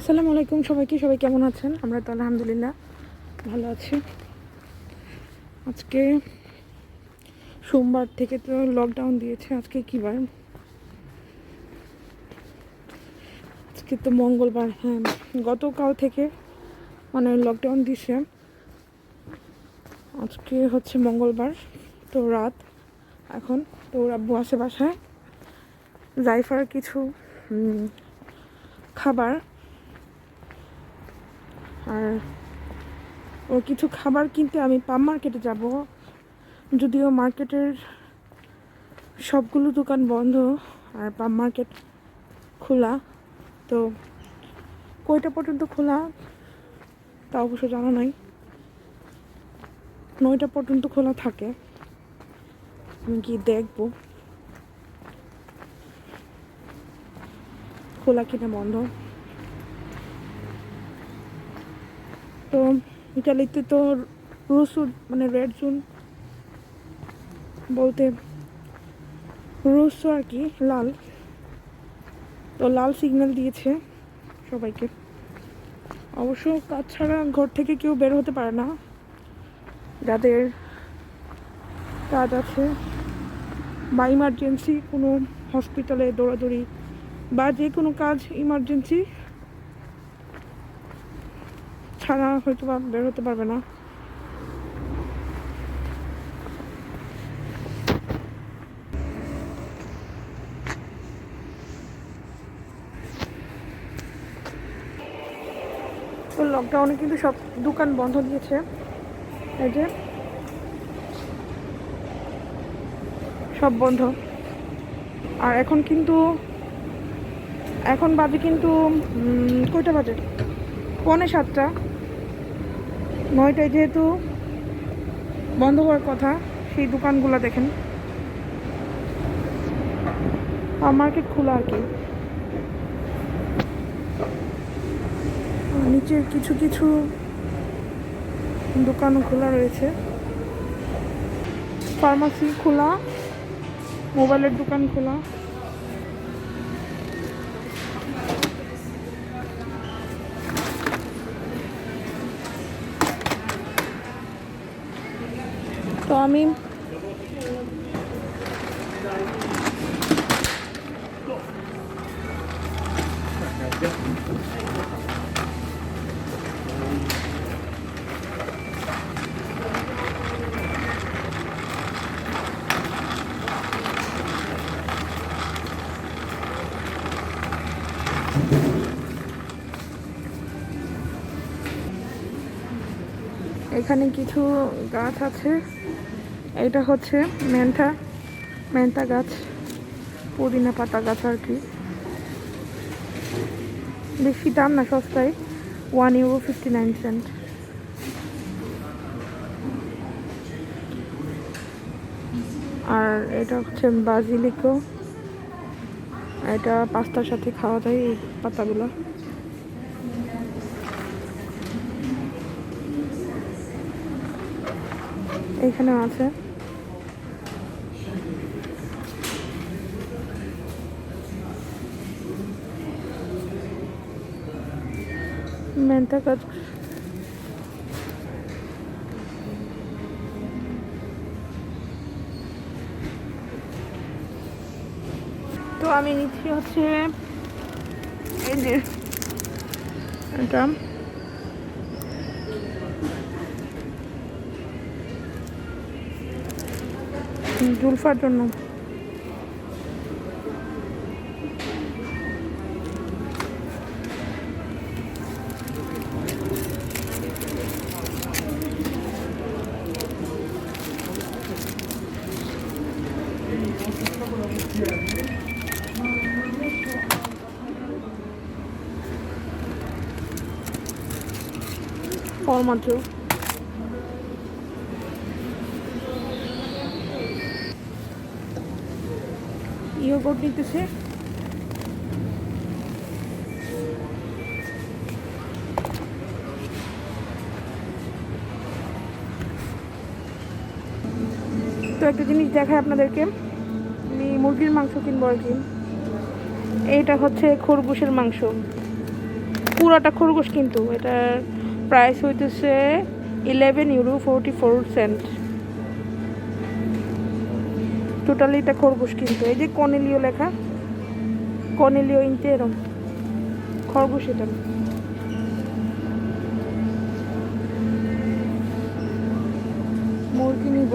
আসসালামু আলাইকুম সবাই কেমন আছেন? আমরা তো আলহামদুলিল্লাহ ভালো আছি। আজকে সোমবার থেকে তো লকডাউন দিয়েছে। আজকে কী বার? আজকে তো মঙ্গলবার। হ্যাঁ, গতকাল থেকে মানে লকডাউন দিছে। আজকে হচ্ছে মঙ্গলবার, তো রাত এখন। তো আব্বু আছে বাসায়। জাইফার কিছু খাবার আর ওর কিছু খাবার কিনতে আমি পাম মার্কেটে যাব। যদিও মার্কেটের সবগুলো দোকান বন্ধ আর পাম মার্কেট খোলা, তো কয়টা পর্যন্ত খোলা তা অবশ্য জানা নাই। 9টা পর্যন্ত খোলা থাকে। আমি কি দেখবো খোলা কিনা বন্ধ। তো ইটালিতে তো রসুন মানে রেড জোন বলতে রোসো আর কি, লাল। তো লাল সিগন্যাল দিয়েছে সবাইকে। অবশ্য কাজ ছাড়া ঘর থেকে কেউ বের হতে পারে না, যাদের কাজ আছে বা ইমার্জেন্সি কোনো হসপিটালে দৌড়াদৌড়ি বা যে কোনো কাজ ইমার্জেন্সি ছাড়া হয়তো বা বের হতে পারবে না। তো লকডাউনে কিন্তু সব দোকান বন্ধ দিয়েছে। এই যে সব বন্ধ। আর এখন বাজে কিন্তু কয়টা বাজে? 6:45। 9টায় যেহেতু বন্ধ হওয়ার কথা, সেই দোকানগুলো দেখেন মার্কেট খোলা আর কি। নিচের কিছু দোকানও খোলা রয়েছে। ফার্মাসি খোলা, মোবাইলের দোকান খোলা। তো আমি এখানে কিছু গাছ আছে। এটা হচ্ছে মেন্থা গাছ, পুদিনা পাতা গাছ আর কি। বেশি দাম না, সস্তায়, €1.59। আর এটা হচ্ছে বাজিলিকো। এটা পাস্তার সাথে খাওয়া যায় এই পাতাগুলো। এইখানেও আছে। মেন্থা গাছ। তো আমি নিচ্ছি হচ্ছে এই যে এটা জুলফার জন্য। মাত্র ইয়োগurt নিতেছে। তো একটা জিনিস দেখায় আপনাদেরকে, আমি মুরগির মাংস কিনবো আর কি। এইটা হচ্ছে খরগোশের মাংস। পুরোটা খরগোশ, কিন্তু এটার প্রাইস হইতেছে €11.44। টোটালি এটা খরগোশ, কিন্তু এই যে কর্নেলিও লেখা, কর্নেলিও ইন্টেরো, খরগোশ এটা। মুরগি নিব,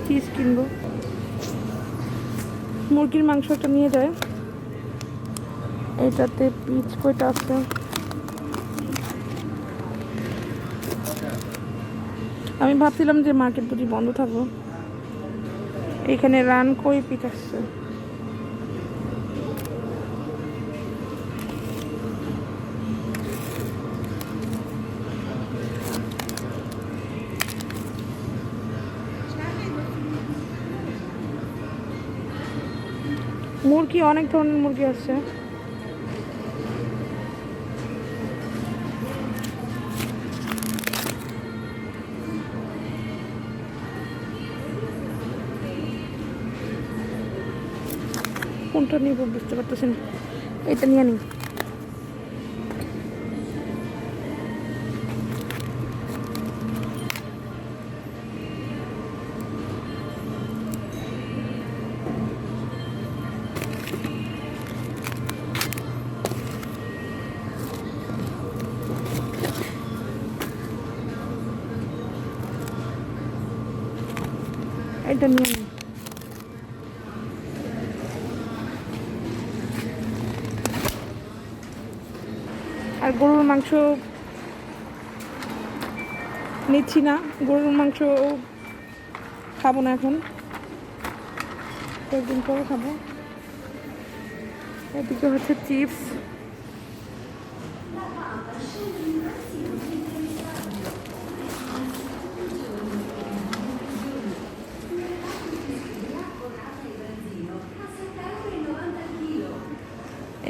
চিজ কিনবো। মুরগির মাংসটা নিয়ে যায়। এটাতে পিচ কয়টা আছে? আমি ভাবছিলাম যে মার্কেট বুঝি বন্ধ থাকবো। এখানে রান কই পিচ আসছে। মুরগি অনেক ধরনের মুরগি আছে। কোনটা নিব বুঝতে পারতেছি না, এটা নিয়ে নিই। এটা নিয়ে নিই। আর গরুর মাংস নিচ্ছি না, গরুর মাংস খাবো না এখন, কয়েকদিন পরে খাবো। এদিকে হচ্ছে চিপস,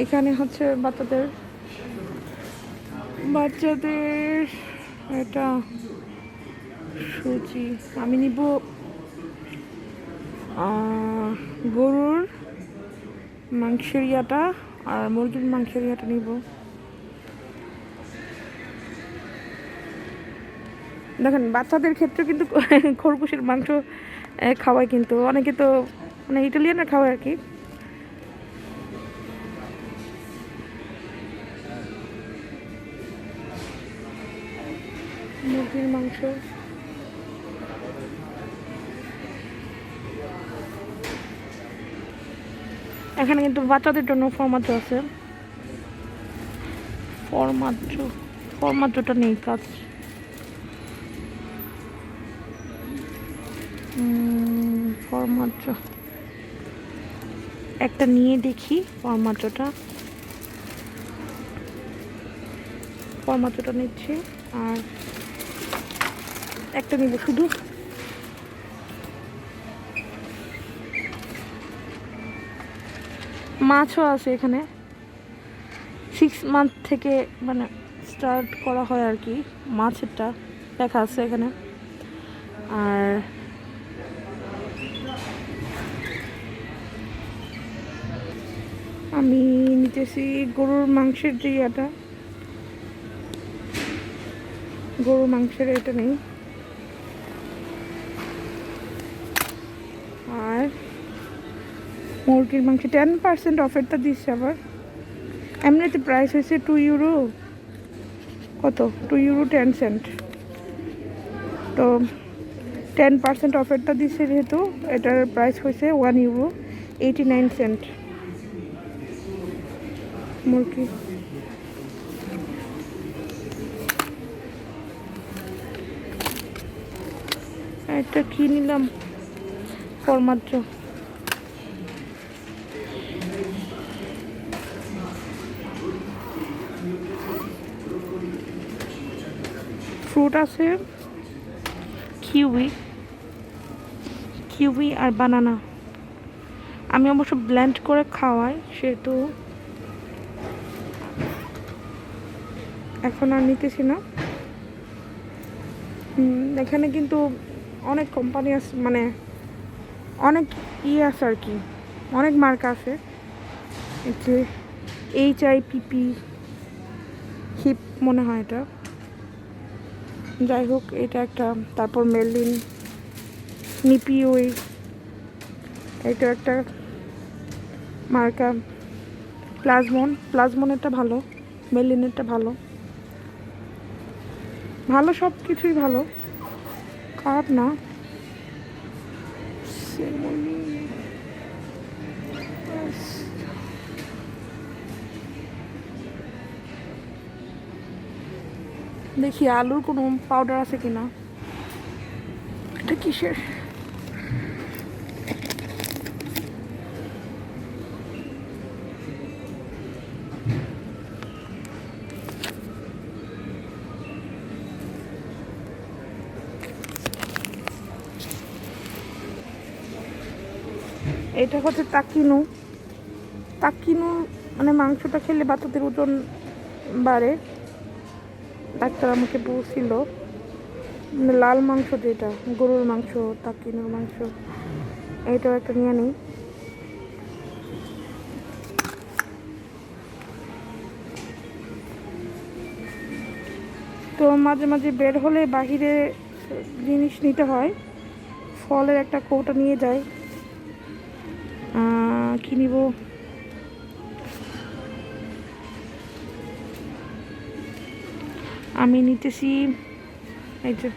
এখানে হচ্ছে বাচ্চাদের এটা সুজি। আমি নিব গরুর মাংসের ইয়াটা আর মুরগির মাংসের ইয়াটা নিব। দেখেন বাচ্চাদের ক্ষেত্রে কিন্তু খরগোশের মাংস খাওয়ায়, কিন্তু অনেকে তো মানে ইটালিয়ানরা খাওয়ায় আর কি। মুরগির মাংস, এখানে কিন্তু বাচ্চাদের জন্য ফরমাজ্জো আছে। ফরমাজ্জোটা নেই কাজ। ফরমাজ্জো একটা নিয়ে দেখি, ফরমাজ্জোটা নিচ্ছি। আর একটা নিব শুধু। মাছও আছে এখানে, 6 মান্থ থেকে মানে স্টার্ট করা হয় আর কি, মাছেরটা দেখা আছে এখানে। আর আমি নিতেছি গরুর মাংসের যে ইয়াটা, গরুর মাংসের এটা নেই। আর মুরগির মাংস 10% অফারটা দিচ্ছে আবার। এমনিতে প্রাইস হয়েছে €2, কত €2.10। তো 10% অফারটা দিচ্ছে যেহেতু, এটার প্রাইস হয়েছে €1.89। মুরগি এটা কি নিলাম, ফরমাজ্জো। ফ্রুট আছে কিউই কিউই আর বানানা। আমি অবশ্য ব্লেন্ড করে খাওয়াই, সেহেতু এখন আর নিতেছি না। এখানে কিন্তু অনেক কোম্পানি আছে, মানে অনেক আছে আর কি, অনেক মার্কা আছে। যে HIPP হিপ মনে হয় এটা, যাই হোক এটা একটা। তারপর মেলিন, নিপিওই, এটা একটা মার্কা। প্লাজমনেরটা ভালো, মেলিনেরটা ভালো, ভালো সব কিছুই ভালো, খারাপ না। দেখি আলুর কোনো পাউডার আছে কিনা। এটা কিসের? এটা হচ্ছে তাকিনু। মানে মাংসটা খেলে বাচ্চাদের ওজন বাড়ে, ডাক্তার আমাকে বলছিল। লাল মাংস যেটা, গরুর মাংস, তাকিনুর মাংস, এইটাও একটা নিয়ে নিই। তো মাঝে মাঝে বের হলে বাহিরে জিনিস নিতে হয়, ফলের একটা কৌটা নিয়ে যাই। কি নিব? আমি নিতেছি, এই যে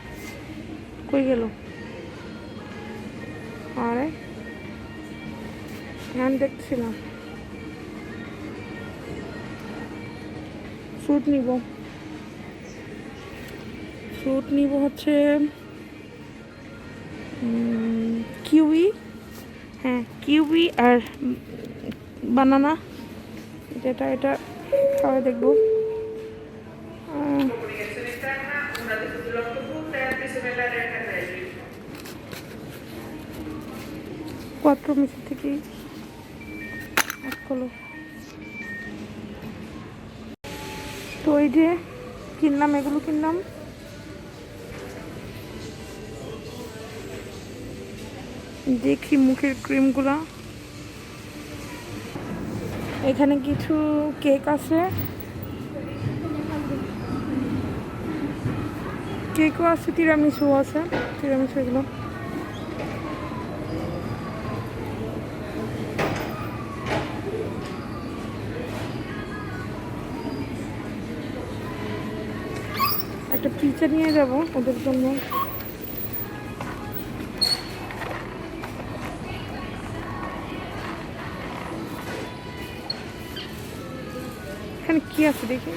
কই গেল, আরে আমি দেখছিলাম ফ্রুট নিব হচ্ছে কিউই, হ্যাঁ কিউই আর বানানা। এটা খাওয়া দেখবো। Quattro mesi থেকে হলো। তো এই যে কিনলাম, এগুলো কিনলাম। দেখি মুখের ক্রিমগুলা। এখানে কিছু কেক আছে, কেকও আছে, তিরামিসু আছে, তিরামিসু এগুলো। একটা পিজা নিয়ে যাব ওদের জন্য। এখানে কি আছে দেখি।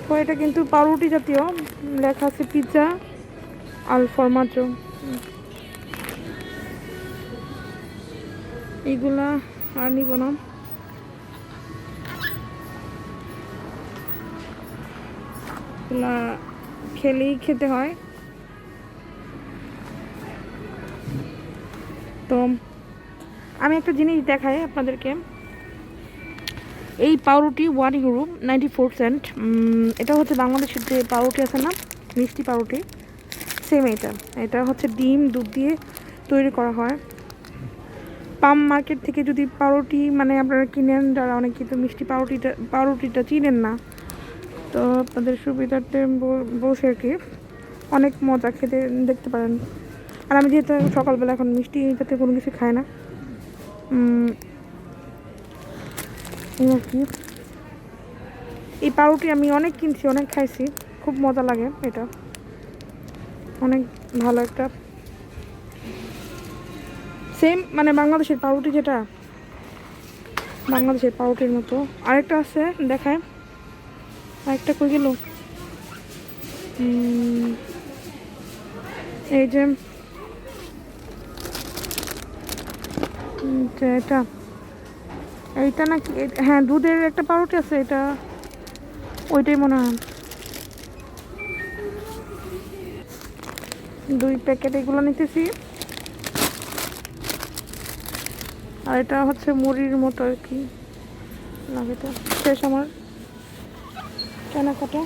তো এটা কিন্তু পাউরুটি জাতীয়, লেখা আছে পিৎজা আল ফরমাজো। এইগুলা আর নিব না। এগুলা খেলেই খেতে হয়। তো আমি একটা জিনিস দেখাই আপনাদেরকে। এই পাউরুটি 1 ইউরো 94 সেন্ট। এটা হচ্ছে বাংলাদেশের যে পাউরুটি আছে না, মিষ্টি পাউরুটি, সেম এটা হচ্ছে ডিম দুধ দিয়ে তৈরি করা হয়। পাম মার্কেট থেকে যদি পাউরুটি মানে আপনারা কিনেন, যারা অনেক কিন্তু মিষ্টি পাউরুটিটা চিনেন না, তো আপনাদের সুবিধার্থে বসে আর কি অনেক মজা খেতে দেখতে পারেন। আর আমি যেহেতু সকালবেলা এখন মিষ্টি যাতে কোনো কিছু খাই না, আর কি এই পাউরুটি আমি অনেক কিনছি, অনেক খাইছি, খুব মজা লাগে। এটা অনেক ভালো একটা, সেম মানে বাংলাদেশের পাউরুটি, যেটা বাংলাদেশের পাউরুটির মতো। আরেকটা আছে দেখায়, আরেকটা কই গেল, এই যে এটা এইটা নাকি হ্যাঁ, দুধের একটা পাউরুটি আছে, এটা ওইটাই মনে হয়। 2 প্যাকেট এগুলো নিতেছি। আর এটা হচ্ছে মুড়ির মতো আর কি লাগে। তো শেষ আমার কেনাকাটা।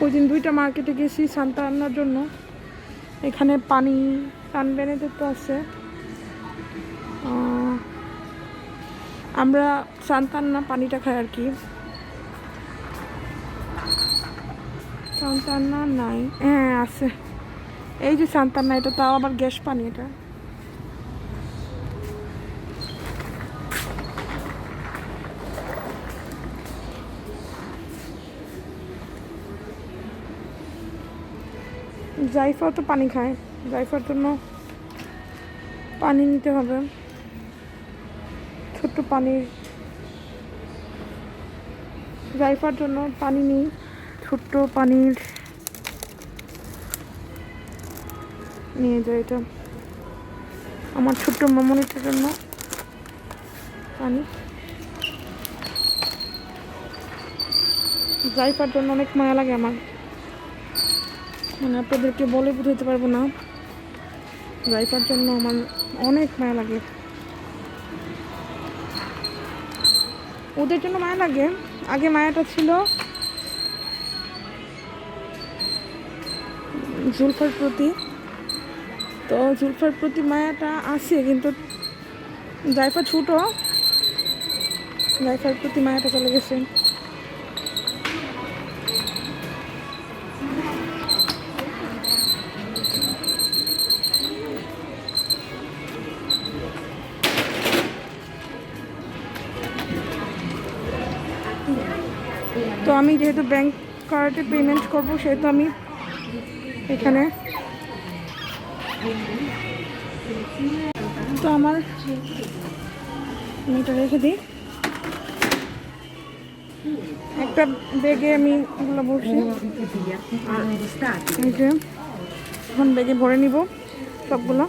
ওই দিন 2টা মার্কেটে গেছি সান্তা আনার জন্য। এখানে পানি বেনেতে তো আছে। আমরা সান্তা আন্না পানিটা খাই আর কি। সান্তা আন্না নাই, হ্যাঁ আছে, এই যে সান্তা আন্না, এটা তাও আবার গ্যাস পানি। এটা জাইফাও তো পানি খায়, জাইফার জন্য পানি নিতে হবে। ছোট্ট পানির, জাইফার জন্য পানি নিই, ছোট্ট পানির নিয়ে যাই। এটা আমার ছোট্ট মামনিটার জন্য পানি। জাইফার জন্য অনেক মায়া লাগে আমার, মানে আপনাদেরকে বলে বুঝাতে পারবো না। জাইফার জন্য আমার অনেক মায়া লাগে, ওদের জন্য মায়া লাগে। আগে মায়াটা ছিল জুলফার প্রতি, তো জুলফার প্রতি মায়াটা আছে, কিন্তু জাইফা ছোট, জাইফার প্রতি মায়াটা চলে গেছে। তো আমি যেহেতু ব্যাংক কার্ডে পেমেন্ট করব, সেহেতু আমি এখানে, তো আমার এটা রেখে দিই একটা ব্যাগে। আমি এগুলো বসি, এখন ব্যাগে ভরে নিব সবগুলো।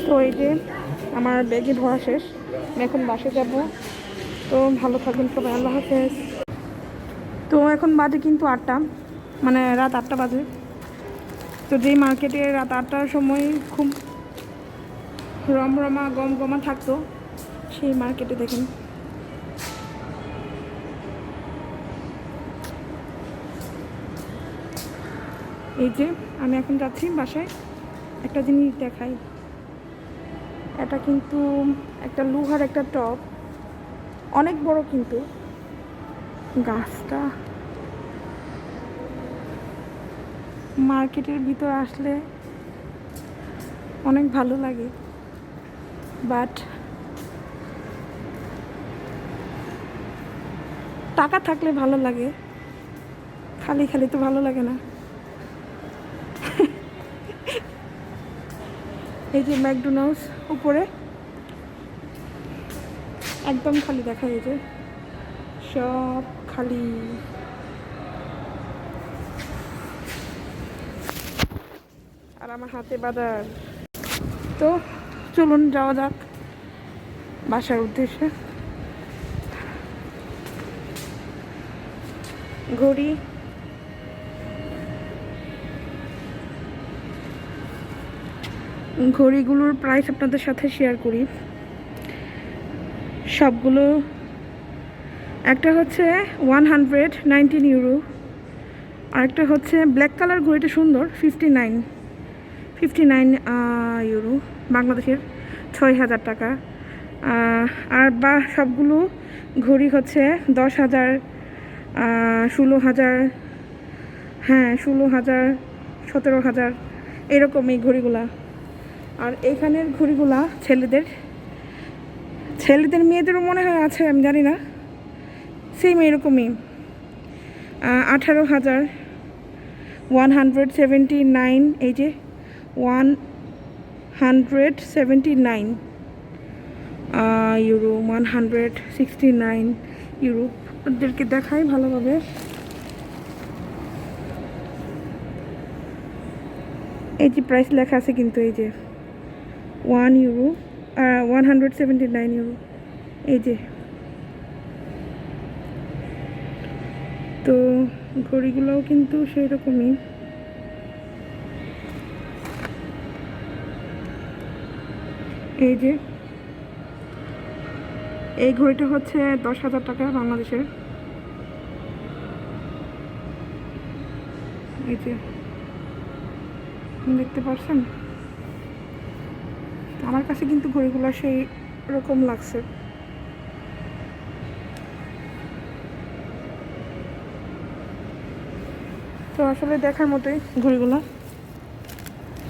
তো এই যে আমার ব্যাগে ভরা শেষ, আমি এখন বাসে যাব। তো ভালো থাকবেন সবাই, আল্লাহ হাফেজ। তো এখন বাজে কিন্তু 8টা, মানে রাত 8টা বাজে। তো যেই মার্কেটে রাত 8টার সময় খুব রমরমা গমগমা থাকতো, সেই মার্কেটে দেখেন এই যে আমি এখন যাচ্ছি বাসায়। একটা জিনিস দেখাই, এটা কিন্তু একটা লোহার একটা টব, অনেক বড়, কিন্তু গাছটা মার্কেটের ভিতর আসলে অনেক ভালো লাগে, বাট টাকা থাকলে ভালো লাগে, খালি খালি তো ভালো লাগে না। এই যে ম্যাকডোনাল্ডস উপরে একদম খালি দেখা যায়, যে সব খালি। আর আমার হাতে বাজার। তো চলুন যাওয়া যাক বাসার উদ্দেশ্যে। ঘড়িগুলোর প্রাইস আপনাদের সাথে শেয়ার করি। সবগুলো, একটা হচ্ছে 119 ইউরো, আরেকটা হচ্ছে ব্ল্যাক কালার ঘড়িটা সুন্দর, 59 ইউরো, বাংলাদেশের 6,000 টাকা। আর বা সবগুলো ঘড়ি হচ্ছে 10,000, 16,000, হ্যাঁ 16,000, 17,000 এরকম এই ঘড়িগুলা। আর এখানের ঘড়িগুলা ছেলেদের মেয়েদেরও মনে হয় আছে, আমি জানি না, সেম এরকমই। 18,000, 179, এই যে 179 ইউরো, 169 ইউরো। ওদেরকে দেখাই ভালোভাবে। এই যে প্রাইস লেখা আছে কিন্তু এই যে 1 ইউরো 179 ইউরো এই যে। তো ঘড়িগুলোও কিন্তু সেই রকমই। এই যে এই ঘড়িটা হচ্ছে 10,000 টাকা বাংলাদেশের। এই যে দেখতে পাচ্ছেন, আমার কাছে কিন্তু ঘড়িগুলো সেই রকম লাগছে। তো আসলে দেখার মতোই ঘড়িগুলো।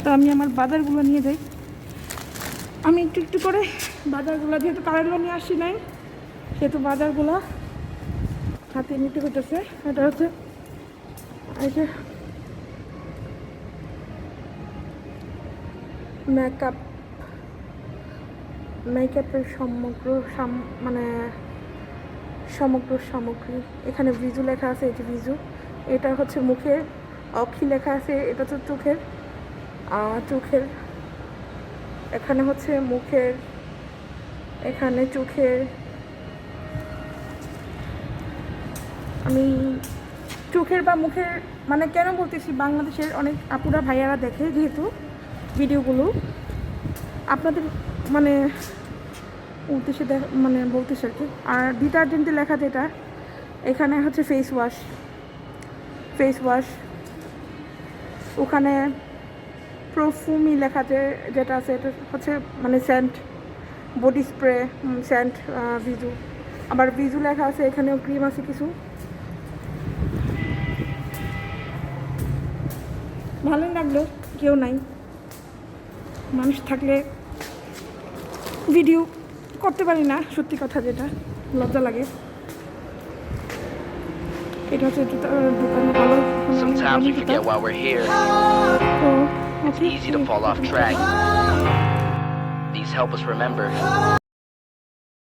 তো আমি আমার বাজারগুলো নিয়ে যাই। আমি একটু একটু করে বাজারগুলো, যেহেতু কারেন্টগুলো নিয়ে আসি নাই সেহেতু বাজারগুলো হাতে নিতে হইতেছে। এটা হচ্ছে এই যে মেকআপের মানে সমগ্র সামগ্রী। এখানে ভিজু লেখা আছে, এই যে ভিজু। এটা হচ্ছে মুখের, অক্ষি লেখা আছে, এটা তো চোখের। চোখের এখানে হচ্ছে মুখের, এখানে চোখের। আমি চোখের বা মুখের মানে কেন বলতেছি, বাংলাদেশের অনেক আপুরা ভাইয়ারা দেখে যেহেতু ভিডিওগুলো, আপনাদের মানে উদ্দেশ্যে মানে বলতেছে আর কি। আর ডিটারজেন্টে লেখা যেটা, এখানে হচ্ছে ফেস ওয়াশ। ওখানে প্রফুমি লেখাতে যেটা আছে এটা হচ্ছে মানে সেন্ট, বডি স্প্রে, সেন্ট, ভিজু। আবার ভিজু লেখা আছে, এখানেও ক্রিম আছে কিছু। ভালোই লাগলো, কেউ নাই, মানুষ থাকলে ভিডিও করতে পারি না, সত্যি কথা যেটা, লজ্জা লাগে। এটা হচ্ছে দোকান ভালো। Sometimes we forget why we're here. It's easy to fall off track. These help us remember.